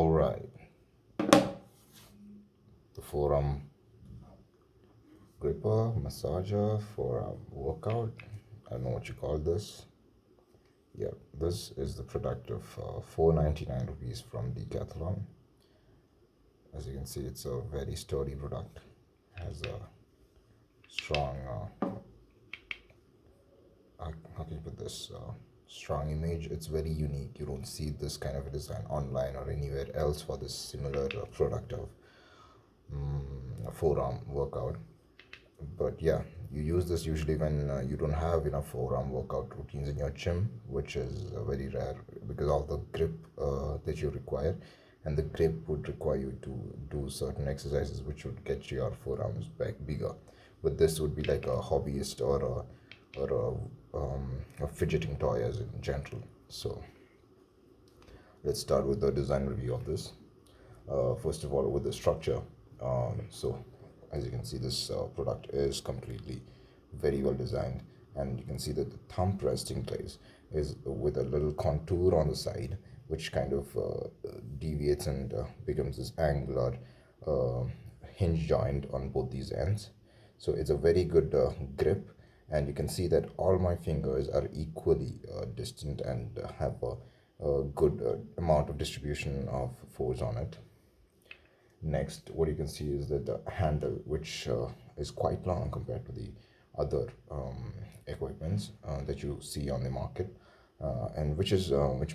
All right, the forearm gripper, massager, forearm workout. I don't know what you call this. Yeah, this is the product of 499 rupees from Decathelon. As you can see, it's a very sturdy product. Has a strong, how can you put this? Strong image. It's very unique. You don't see this kind of a design online or anywhere else for this similar product of forearm workout. But yeah, you use this usually when you don't have enough forearm workout routines in your gym, which is very rare because of the grip that you require, and the grip would require you to do certain exercises which would get your forearms back bigger. But this would be like a hobbyist or a fidgeting toy as in general. So let's start with the design review of this. First of all, with the structure. So as you can see, this product is completely very well designed, and you can see that the thumb resting place is with a little contour on the side, which kind of deviates and becomes this angular hinge joint on both these ends. So it's a very good grip, and you can see that all my fingers are equally distant and have a good amount of distribution of force on it. Next, what you can see is that the handle, which is quite long compared to the other equipments that you see on the market, and which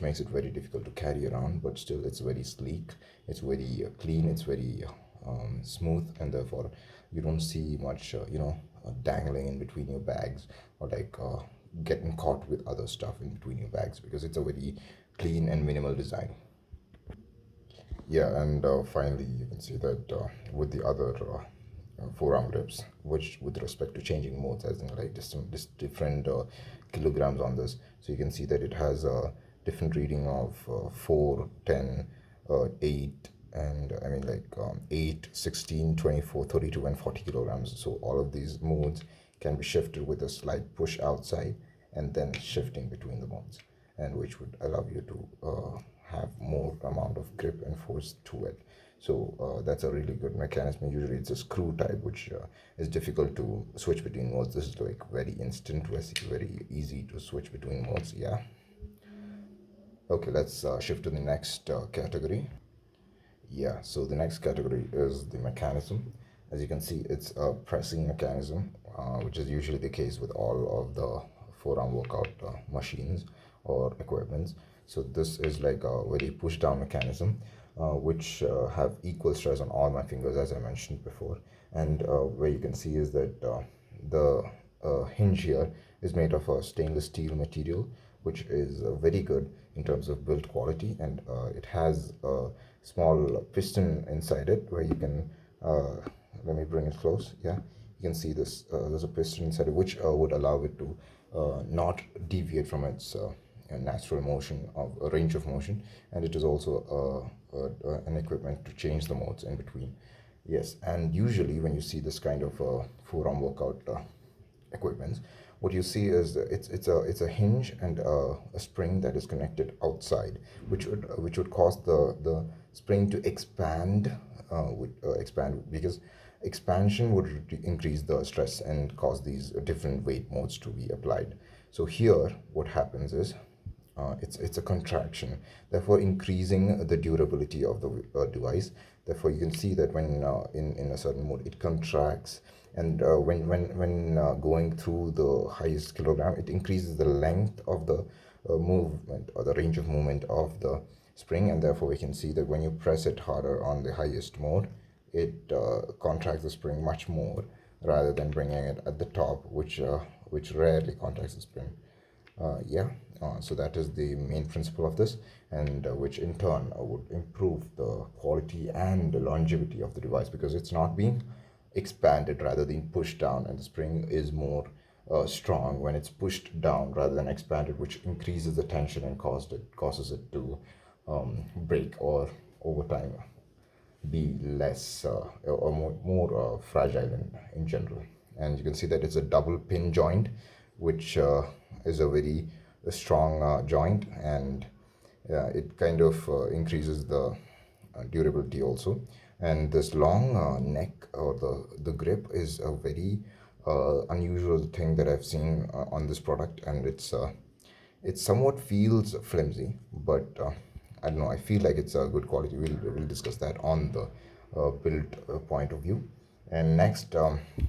makes it very difficult to carry around. But still, it's very sleek, it's very clean, it's very smooth, and therefore you don't see much, dangling in between your bags or like getting caught with other stuff in between your bags, because it's a very clean and minimal design. Yeah, and finally, you can see that with the other forearm grips, which with respect to changing modes, as in like different kilograms on this, so you can see that it has a different reading of 4, 10, 8, and I mean like 8, 16, 24, 32, and 40 kilograms. So all of these modes can be shifted with a slight push outside and then shifting between the modes, and which would allow you to have more amount of grip and force to it. So that's a really good mechanism. Usually it's a screw type, which is difficult to switch between modes. This is like very instant, very easy to switch between modes. Yeah. Okay, let's shift to the next category. Yeah, so the next category is the mechanism. As you can see, it's a pressing mechanism, which is usually the case with all of the forearm workout machines or equipments. So this is like a very push down mechanism, which have equal stress on all my fingers, as I mentioned before. And where you can see is that the hinge here is made of a stainless steel material, which is very good in terms of build quality, and it has a small piston inside it where you can let me bring it close. Yeah, you can see this. There's a piston inside it, which would allow it to not deviate from its natural motion of range of motion, and it is also an equipment to change the modes in between. Yes, and usually when you see this kind of forearm workout equipments, what you see is it's a hinge and a spring that is connected outside, which would cause the spring to expand, expand, because expansion would increase the stress and cause these different weight modes to be applied. So here what happens is it's a contraction, therefore increasing the durability of the device. Therefore you can see that when in a certain mode it contracts, and when going through the highest kilogram, it increases the length of the movement or the range of movement of the spring, and therefore we can see that when you press it harder on the highest mode, it contracts the spring much more rather than bringing it at the top, which rarely contracts the spring. Yeah, so that is the main principle of this, and which in turn would improve the quality and the longevity of the device, because it's not being expanded rather than pushed down, and the spring is more strong when it's pushed down rather than expanded, which increases the tension and causes it to break, or over time be less or more fragile in general. And you can see that it's a double pin joint, which is a very strong joint, and it kind of increases the durability also. And this long neck or the grip is a very unusual thing that I've seen on this product, and it somewhat feels flimsy, but I don't know. I feel like it's a good quality. We'll discuss that on the build point of view. And next,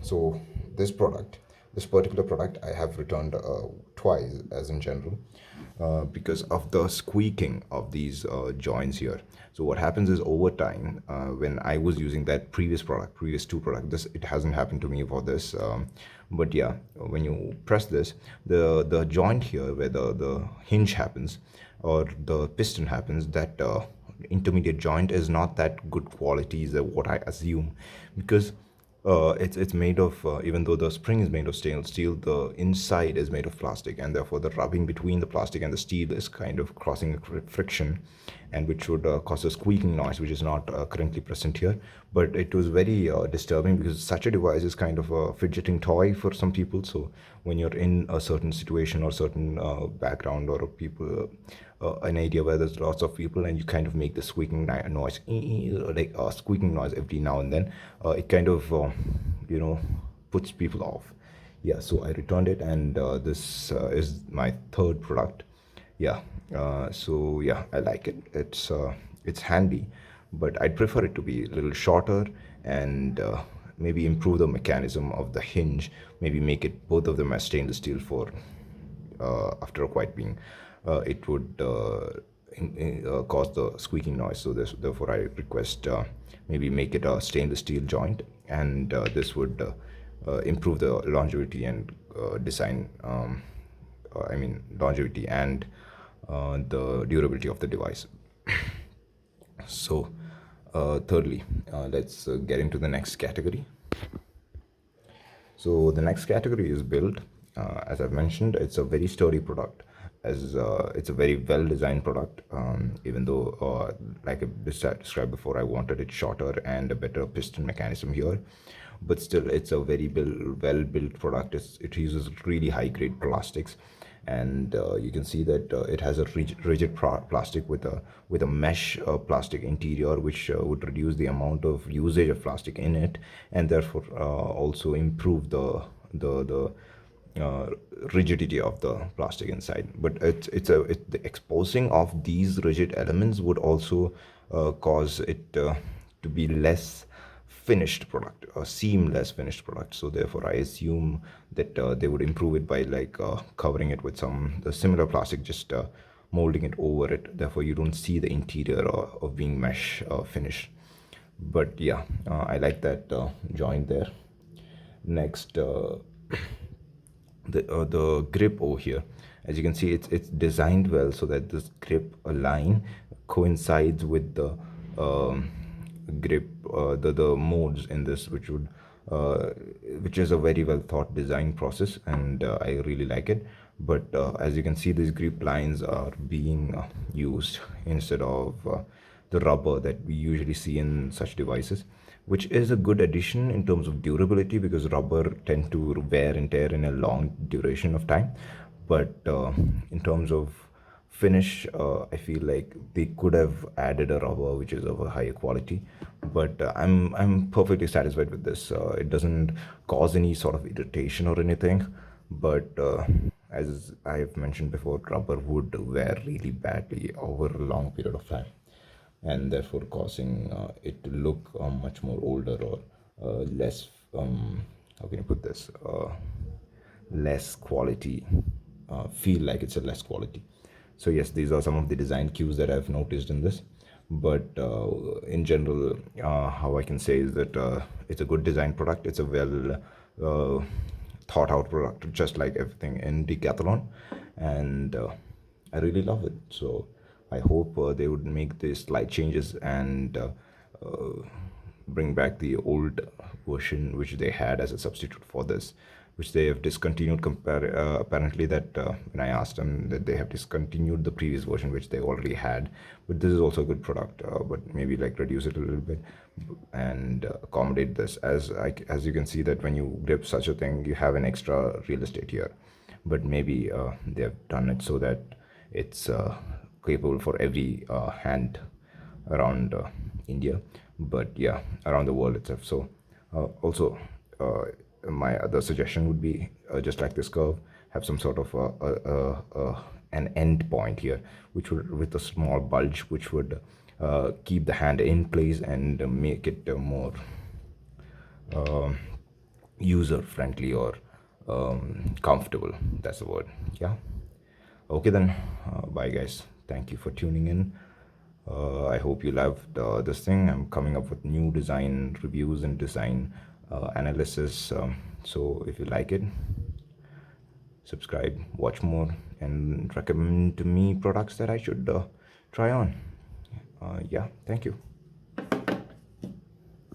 so this product, this particular product, I have returned twice, as in general, because of the squeaking of these joints here. So what happens is over time, when I was using that previous two product, this it hasn't happened to me for this, but yeah, when you press this, the joint here where the hinge happens or the piston happens, that intermediate joint is not that good quality is what I assume, because it's made of even though the spring is made of stainless steel, the inside is made of plastic, and therefore the rubbing between the plastic and the steel is kind of causing a friction, and which would cause a squeaking noise, which is not currently present here. But it was very disturbing, because such a device is kind of a fidgeting toy for some people. So when you're in a certain situation or certain background or people an area where there's lots of people, and you kind of make the squeaking noise, like a squeaking noise every now and then, it kind of puts people off. Yeah, so I returned it, and this is my third product. Yeah, so yeah, I like it. It's handy, but I'd prefer it to be a little shorter, and maybe improve the mechanism of the hinge, maybe make it both of them as stainless steel for after a quite being, it would cause the squeaking noise. So therefore I request maybe make it a stainless steel joint, and this would improve the longevity and design I mean longevity and the durability of the device. So thirdly, let's get into the next category. So the next category is build. As I've mentioned, it's a very sturdy product, as it's a very well designed product. Even though, like I described before, I wanted it shorter and a better piston mechanism here, but still, it's a very well built product. It uses really high grade plastics, and you can see that it has a rigid plastic with a mesh plastic interior, which would reduce the amount of usage of plastic in it, and therefore also improve the rigidity of the plastic inside. But the exposing of these rigid elements would also cause it to be less finished product, a seamless finished product. So therefore I assume that they would improve it by like covering it with the similar plastic, just molding it over it. Therefore you don't see the interior of being mesh finish. But yeah, I like that joint there. Next, the grip over here, as you can see, it's designed well so that this grip line coincides with the grip, the modes in this, which is a very well thought design process, and I really like it. But as you can see, these grip lines are being used instead of the rubber that we usually see in such devices, which is a good addition in terms of durability, because rubber tend to wear and tear in a long duration of time. But in terms of finish, I feel like they could have added a rubber which is of a higher quality. But I'm perfectly satisfied with this. It doesn't cause any sort of irritation or anything. But as I've mentioned before, rubber would wear really badly over a long period of time, and therefore causing it to look much more older, or less, how can you put this, less quality, feel like it's a less quality. So yes, these are some of the design cues that I've noticed in this. But in general, how I can say is that it's a good design product. It's a well thought out product, just like everything in Decathlon, and I really love it. So I hope they would make the slight changes and bring back the old version which they had as a substitute for this, which they have discontinued. Apparently, that when I asked them, that they have discontinued the previous version which they already had. But this is also a good product, but maybe like reduce it a little bit and accommodate this. As you can see that when you grip such a thing, you have an extra real estate here. But maybe they have done it so that it's capable for every hand around India, but yeah, around the world itself. So also my other suggestion would be, just like this curve, have some sort of an end point here, which would, with a small bulge, which would keep the hand in place and make it more user friendly, or comfortable. That's the word. Yeah. Okay then. Bye guys, thank you for tuning in. I hope you loved this thing. I'm coming up with new design reviews and design analysis, so if you like it, subscribe, watch more, and recommend to me products that I should try on. Yeah, thank you.